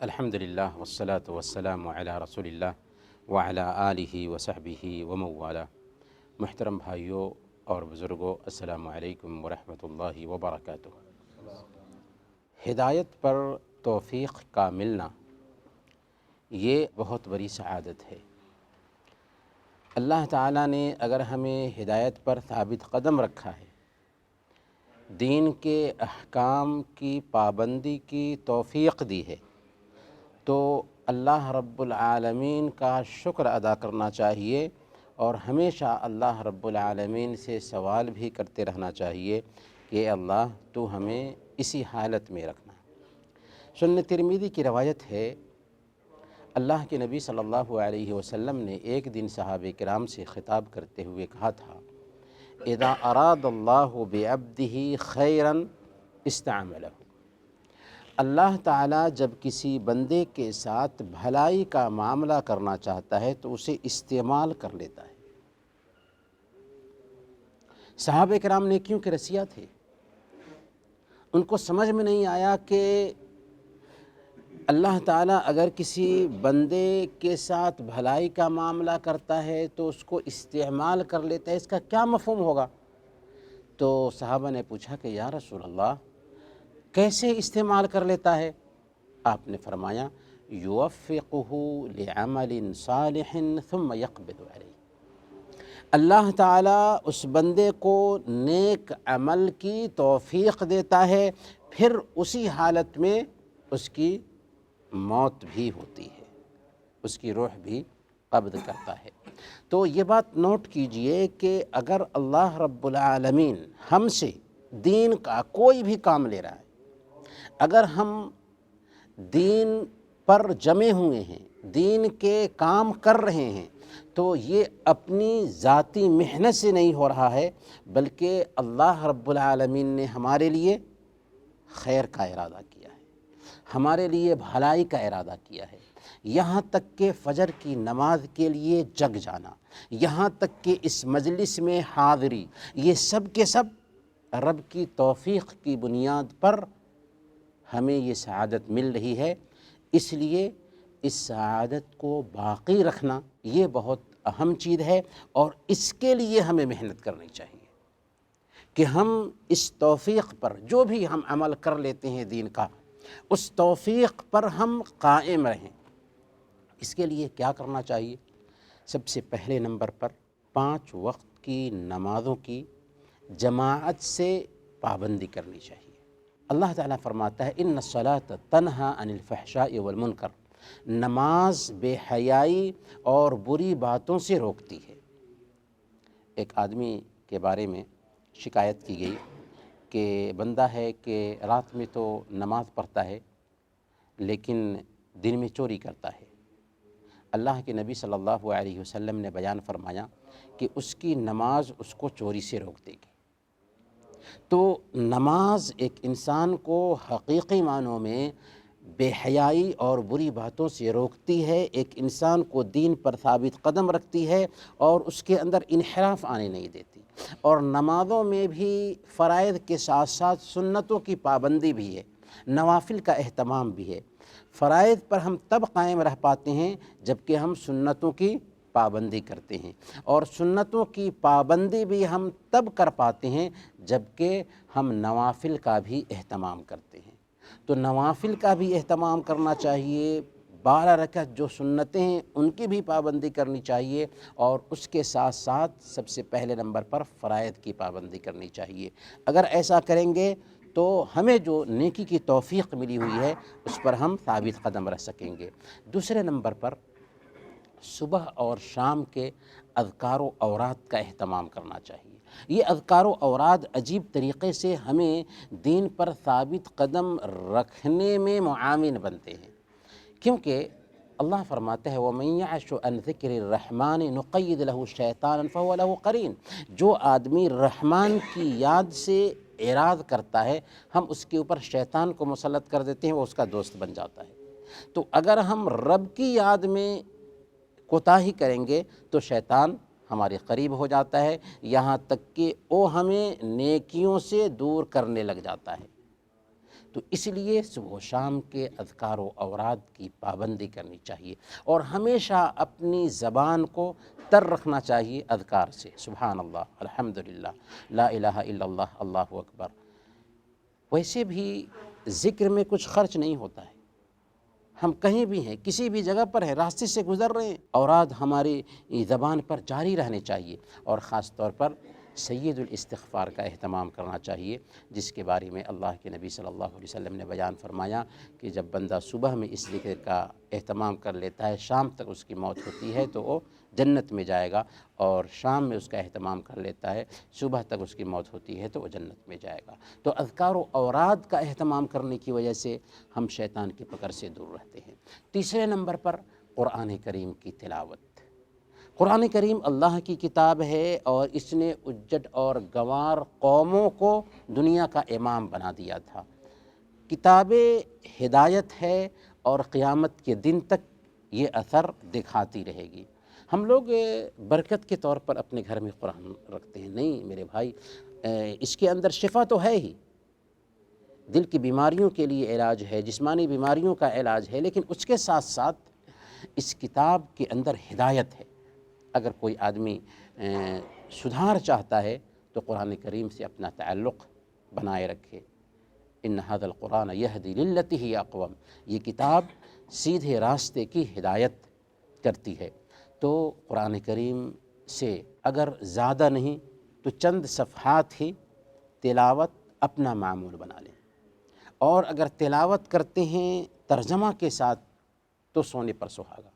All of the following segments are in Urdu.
الحمدللہ والصلاة والسلام علی رسول اللہ وعلی آلہ وصحبہ وموالا۔ محترم بھائیوں اور بزرگوں، السلام علیکم ورحمۃ اللہ وبرکاتہ۔ ہدایت پر توفیق کا ملنا یہ بہت بڑی سعادت ہے۔ اللہ تعالیٰ نے اگر ہمیں ہدایت پر ثابت قدم رکھا ہے، دین کے احکام کی پابندی کی توفیق دی ہے، تو اللہ رب العالمین کا شکر ادا کرنا چاہیے اور ہمیشہ اللہ رب العالمین سے سوال بھی کرتے رہنا چاہیے کہ اللہ تو ہمیں اسی حالت میں رکھنا۔ سنن ترمذی کی روایت ہے، اللہ کے نبی صلی اللہ علیہ وسلم نے ایک دن صحابہ کرام سے خطاب کرتے ہوئے کہا تھا، اذا اراد اللہ بعبدہ خیرا استعملہ۔ اللہ تعالیٰ جب کسی بندے کے ساتھ بھلائی کا معاملہ کرنا چاہتا ہے تو اسے استعمال کر لیتا ہے۔ صحابہ کرام نیکیوں کے رسیا تھے، ان کو سمجھ میں نہیں آیا کہ اللہ تعالیٰ اگر کسی بندے کے ساتھ بھلائی کا معاملہ کرتا ہے تو اس کو استعمال کر لیتا ہے، اس کا کیا مفہوم ہوگا؟ تو صحابہ نے پوچھا کہ یا رسول اللہ کیسے استعمال کر لیتا ہے؟ آپ نے فرمایا، یوفقہ لعمل صالح ثم یقبض علیہ۔ اللہ تعالیٰ اس بندے کو نیک عمل کی توفیق دیتا ہے، پھر اسی حالت میں اس کی موت بھی ہوتی ہے، اس کی روح بھی قبض کرتا ہے۔ تو یہ بات نوٹ کیجئے کہ اگر اللہ رب العالمین ہم سے دین کا کوئی بھی کام لے رہا ہے، اگر ہم دین پر جمے ہوئے ہیں، دین کے کام کر رہے ہیں، تو یہ اپنی ذاتی محنت سے نہیں ہو رہا ہے، بلکہ اللہ رب العالمین نے ہمارے لیے خیر کا ارادہ کیا ہے، ہمارے لیے بھلائی کا ارادہ کیا ہے۔ یہاں تک کہ فجر کی نماز کے لیے جگ جانا، یہاں تک کہ اس مجلس میں حاضری، یہ سب کے سب رب کی توفیق کی بنیاد پر ہمیں یہ سعادت مل رہی ہے۔ اس لیے اس سعادت کو باقی رکھنا یہ بہت اہم چیز ہے، اور اس کے لیے ہمیں محنت کرنی چاہیے کہ ہم اس توفیق پر جو بھی ہم عمل کر لیتے ہیں دین کا، اس توفیق پر ہم قائم رہیں۔ اس کے لیے کیا کرنا چاہیے؟ سب سے پہلے نمبر پر 5 وقت کی نمازوں کی جماعت سے پابندی کرنی چاہیے۔ اللہ تعالیٰ فرماتا ہے، ان الصلاۃ تنہی عن الفحشاء والمنکر، نماز بے حیائی اور بری باتوں سے روکتی ہے۔ ایک آدمی کے بارے میں شکایت کی گئی کہ بندہ ہے کہ رات میں تو نماز پڑھتا ہے لیکن دن میں چوری کرتا ہے۔ اللہ کے نبی صلی اللہ علیہ وسلم نے بیان فرمایا کہ اس کی نماز اس کو چوری سے روک دے گی۔ تو نماز ایک انسان کو حقیقی معنوں میں بے حیائی اور بری باتوں سے روکتی ہے، ایک انسان کو دین پر ثابت قدم رکھتی ہے اور اس کے اندر انحراف آنے نہیں دیتی۔ اور نمازوں میں بھی فرائض کے ساتھ ساتھ سنتوں کی پابندی بھی ہے، نوافل کا اہتمام بھی ہے۔ فرائض پر ہم تب قائم رہ پاتے ہیں جبکہ ہم سنتوں کی پابندی کرتے ہیں، اور سنتوں کی پابندی بھی ہم تب کر پاتے ہیں جبکہ ہم نوافل کا بھی اہتمام کرتے ہیں۔ تو نوافل کا بھی اہتمام کرنا چاہیے، 12 رکعت جو سنتیں ہیں ان کی بھی پابندی کرنی چاہیے، اور اس کے ساتھ ساتھ سب سے پہلے نمبر پر فرائض کی پابندی کرنی چاہیے۔ اگر ایسا کریں گے تو ہمیں جو نیکی کی توفیق ملی ہوئی ہے اس پر ہم ثابت قدم رہ سکیں گے۔ دوسرے نمبر پر صبح اور شام کے اذکار و اوراد کا اہتمام کرنا چاہیے۔ یہ اذکار و اوراد عجیب طریقے سے ہمیں دین پر ثابت قدم رکھنے میں معاون بنتے ہیں، کیونکہ اللہ فرماتا ہے، وَمَن يَعْشُ عَنْ ذِكْرِ الرَّحْمَنِ نُقَيِّضْ لَهُ شَيْطَانًا فَهُوَ لَهُ قَرِينٌ۔ جو آدمی رحمان کی یاد سے اعراض کرتا ہے، ہم اس کے اوپر شیطان کو مسلط کر دیتے ہیں، وہ اس کا دوست بن جاتا ہے۔ تو اگر ہم رب کی یاد میں کوتاہی کریں گے تو شیطان ہمارے قریب ہو جاتا ہے، یہاں تک کہ وہ ہمیں نیکیوں سے دور کرنے لگ جاتا ہے۔ تو اس لیے صبح و شام کے اذکار و اوراد کی پابندی کرنی چاہیے، اور ہمیشہ اپنی زبان کو تر رکھنا چاہیے اذکار سے، سبحان اللہ، الحمدللہ، لا الہ الا اللہ، اللہ اکبر۔ ویسے بھی ذکر میں کچھ خرچ نہیں ہوتا ہے، ہم کہیں بھی ہیں، کسی بھی جگہ پر ہیں، راستے سے گزر رہے ہیں، اوراد ہماری زبان پر جاری رہنے چاہیے، اور خاص طور پر سید الاستغفار کا اہتمام کرنا چاہیے، جس کے بارے میں اللہ کے نبی صلی اللہ علیہ وسلم نے بیان فرمایا کہ جب بندہ صبح میں اس ذکر کا اہتمام کر لیتا ہے، شام تک اس کی موت ہوتی ہے تو وہ جنت میں جائے گا، اور شام میں اس کا اہتمام کر لیتا ہے، صبح تک اس کی موت ہوتی ہے تو وہ جنت میں جائے گا۔ تو اذکار و اوراد کا اہتمام کرنے کی وجہ سے ہم شیطان کی پکڑ سے دور رہتے ہیں۔ تیسرے نمبر پر قرآن کریم کی تلاوت۔ قرآن کریم اللہ کی کتاب ہے، اور اس نے اجڑ اور گنوار قوموں کو دنیا کا امام بنا دیا تھا۔ کتاب ہدایت ہے، اور قیامت کے دن تک یہ اثر دکھاتی رہے گی۔ ہم لوگ برکت کے طور پر اپنے گھر میں قرآن رکھتے ہیں، نہیں میرے بھائی، اس کے اندر شفا تو ہے ہی، دل کی بیماریوں کے لیے علاج ہے، جسمانی بیماریوں کا علاج ہے، لیکن اس کے ساتھ ساتھ اس کتاب کے اندر ہدایت ہے۔ اگر کوئی آدمی سدھار چاہتا ہے تو قرآن کریم سے اپنا تعلق بنائے رکھے۔ ان ھذا القرآن یہدی للتی ہی اقوم، یہ کتاب سیدھے راستے کی ہدایت کرتی ہے۔ تو قرآن کریم سے اگر زیادہ نہیں تو چند صفحات ہی تلاوت اپنا معمول بنا لیں، اور اگر تلاوت کرتے ہیں ترجمہ کے ساتھ تو سونے پر سہاگا۔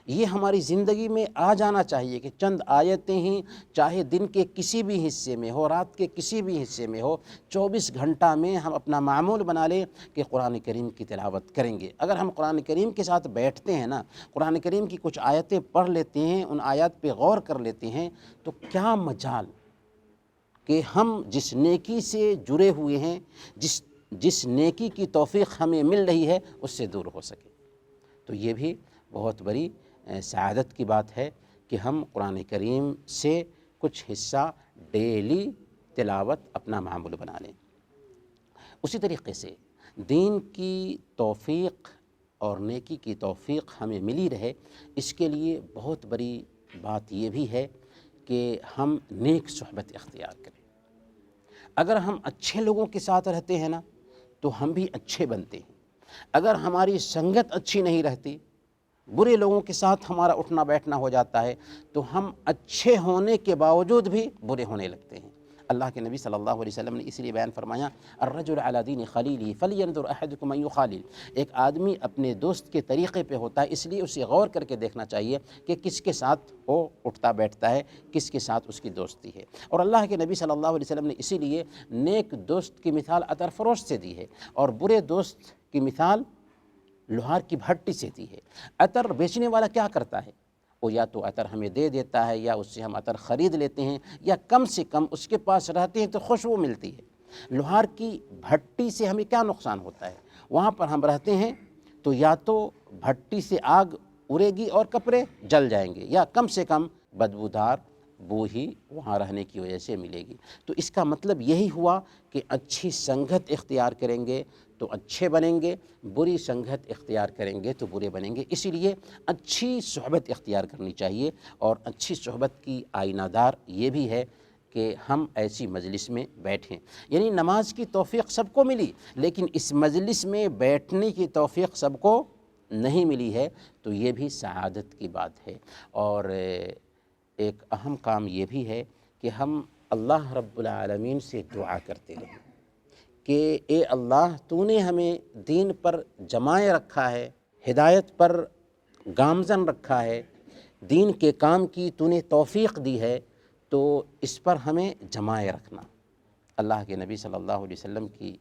یہ ہماری زندگی میں آ جانا چاہیے کہ چند آیتیں ہی، چاہے دن کے کسی بھی حصے میں ہو، رات کے کسی بھی حصے میں ہو، 24 گھنٹہ میں ہم اپنا معمول بنا لیں کہ قرآن کریم کی تلاوت کریں گے۔ اگر ہم قرآن کریم کے ساتھ بیٹھتے ہیں نا، قرآن کریم کی کچھ آیتیں پڑھ لیتے ہیں، ان آیات پہ غور کر لیتے ہیں، تو کیا مجال کہ ہم جس نیکی سے جڑے ہوئے ہیں، جس نیکی کی توفیق ہمیں مل رہی ہے، اس سے دور ہو سکے۔ تو یہ بھی بہت بڑی سعادت کی بات ہے کہ ہم قرآن کریم سے کچھ حصہ ڈیلی تلاوت اپنا معمول بنا لیں۔ اسی طریقے سے دین کی توفیق اور نیکی کی توفیق ہمیں ملی رہے، اس کے لیے بہت بڑی بات یہ بھی ہے کہ ہم نیک صحبت اختیار کریں۔ اگر ہم اچھے لوگوں کے ساتھ رہتے ہیں نا تو ہم بھی اچھے بنتے ہیں۔ اگر ہماری سنگت اچھی نہیں رہتی، برے لوگوں کے ساتھ ہمارا اٹھنا بیٹھنا ہو جاتا ہے، تو ہم اچھے ہونے کے باوجود بھی برے ہونے لگتے ہیں۔ اللہ کے نبی صلی اللہ علیہ وسلم نے اس لیے بیان فرمایا، الرجل علی دین خلیلہ فلینظر احدکم من یخالل، ایک آدمی اپنے دوست کے طریقے پہ ہوتا ہے، اس لیے اسے غور کر کے دیکھنا چاہیے کہ کس کے ساتھ وہ اٹھتا بیٹھتا ہے، کس کے ساتھ اس کی دوستی ہے۔ اور اللہ کے نبی صلی اللہ علیہ وسلم نے اسی لیے نیک دوست کی مثال عطر فروش سے دی ہے، اور برے دوست کی مثال لوہار کی بھٹی سے دی ہے۔ عطر بیچنے والا کیا کرتا ہے؟ وہ یا تو عطر ہمیں دے دیتا ہے، یا اس سے ہم عطر خرید لیتے ہیں، یا کم سے کم اس کے پاس رہتے ہیں تو خوشبو ملتی ہے۔ لوہار کی بھٹی سے ہمیں کیا نقصان ہوتا ہے؟ وہاں پر ہم رہتے ہیں تو یا تو بھٹی سے آگ اڑے گی اور کپڑے جل جائیں گے، یا کم سے کم بدبودار بو ہی وہاں رہنے کی وجہ سے ملے گی۔ تو اس کا مطلب یہی ہوا کہ اچھی سنگت اختیار کریں گے تو اچھے بنیں گے، بری سنگت اختیار کریں گے تو برے بنیں گے۔ اسی لیے اچھی صحبت اختیار کرنی چاہیے، اور اچھی صحبت کی آئینہ دار یہ بھی ہے کہ ہم ایسی مجلس میں بیٹھیں۔ یعنی نماز کی توفیق سب کو ملی، لیکن اس مجلس میں بیٹھنے کی توفیق سب کو نہیں ملی ہے، تو یہ بھی سعادت کی بات ہے۔ اور ایک اہم کام یہ بھی ہے کہ ہم اللہ رب العالمین سے دعا کرتے رہیں کہ اے اللہ، تو نے ہمیں دین پر جمائے رکھا ہے، ہدایت پر گامزن رکھا ہے، دین کے کام کی تو نے توفیق دی ہے، تو اس پر ہمیں جمائے رکھنا۔ اللہ کے نبی صلی اللہ علیہ وسلم کی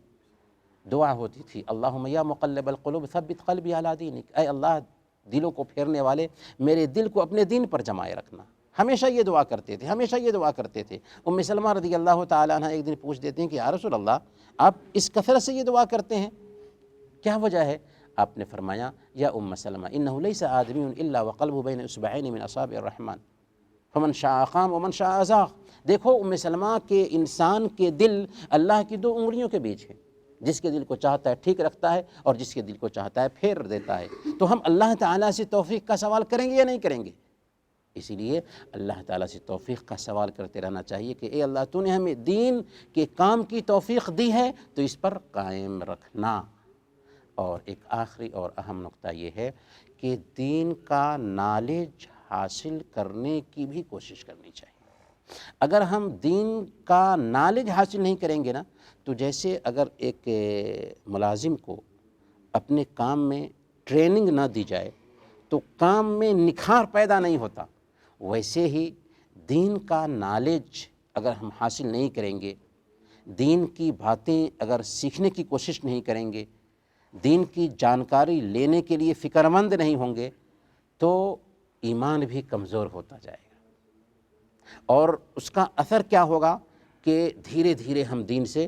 دعا ہوتی تھی، اللہم یا مقلب القلوب ثبت قلبی علی دینک، اے اللہ دلوں کو پھیرنے والے، میرے دل کو اپنے دین پر جمائے رکھنا۔ ہمیشہ یہ دعا کرتے تھے، ہمیشہ یہ دعا کرتے تھے۔ ام سلمہ رضی اللہ تعالیٰ عنہ ایک دن پوچھ دیتے ہیں کہ یا رسول اللہ، آپ اس کثرت سے یہ دعا کرتے ہیں، کیا وجہ ہے؟ آپ نے فرمایا، یا ام سلمہ انہ لیس آدمی الا وقلبہ بین اصبعین من اصابع الرحمن فمن شاء قام ومن شاء ازاغ۔ دیکھو ام سلمہ کے انسان کے دل اللہ کی دو انگلیوں کے بیچ ہے، جس کے دل کو چاہتا ہے ٹھیک رکھتا ہے اور جس کے دل کو چاہتا ہے پھیر دیتا ہے۔ تو ہم اللہ تعالیٰ سے توفیق کا سوال کریں گے یا نہیں کریں گے؟ اسی لیے اللہ تعالیٰ سے توفیق کا سوال کرتے رہنا چاہیے کہ اے اللہ تو نے ہمیں دین کے کام کی توفیق دی ہے تو اس پر قائم رکھنا۔ اور ایک آخری اور اہم نقطہ یہ ہے کہ دین کا نالج حاصل کرنے کی بھی کوشش کرنی چاہیے۔ اگر ہم دین کا نالج حاصل نہیں کریں گے نا تو جیسے اگر ایک ملازم کو اپنے کام میں ٹریننگ نہ دی جائے تو کام میں نکھار پیدا نہیں ہوتا، ویسے ہی دین کا نالج اگر ہم حاصل نہیں کریں گے، دین کی باتیں اگر سیکھنے کی کوشش نہیں کریں گے، دین کی جانکاری لینے کے لیے فکر مند نہیں ہوں گے تو ایمان بھی کمزور ہوتا جائے گا، اور اس کا اثر کیا ہوگا کہ دھیرے دھیرے ہم دین سے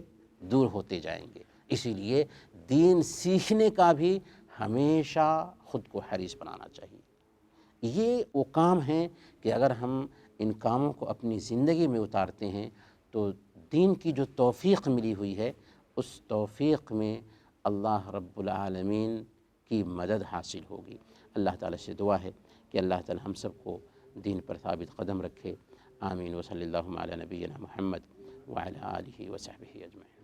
دور ہوتے جائیں گے۔ اسی لیے دین سیکھنے کا بھی ہمیشہ خود کو حریص بنانا چاہیے۔ یہ وہ کام ہیں کہ اگر ہم ان کاموں کو اپنی زندگی میں اتارتے ہیں تو دین کی جو توفیق ملی ہوئی ہے اس توفیق میں اللہ رب العالمین کی مدد حاصل ہوگی۔ اللہ تعالیٰ سے دعا ہے کہ اللہ تعالیٰ ہم سب کو دین پر ثابت قدم رکھے۔ آمین۔ وصلی اللہ علی نبینا محمد وعلی آلہ وصحبہ اجمعین۔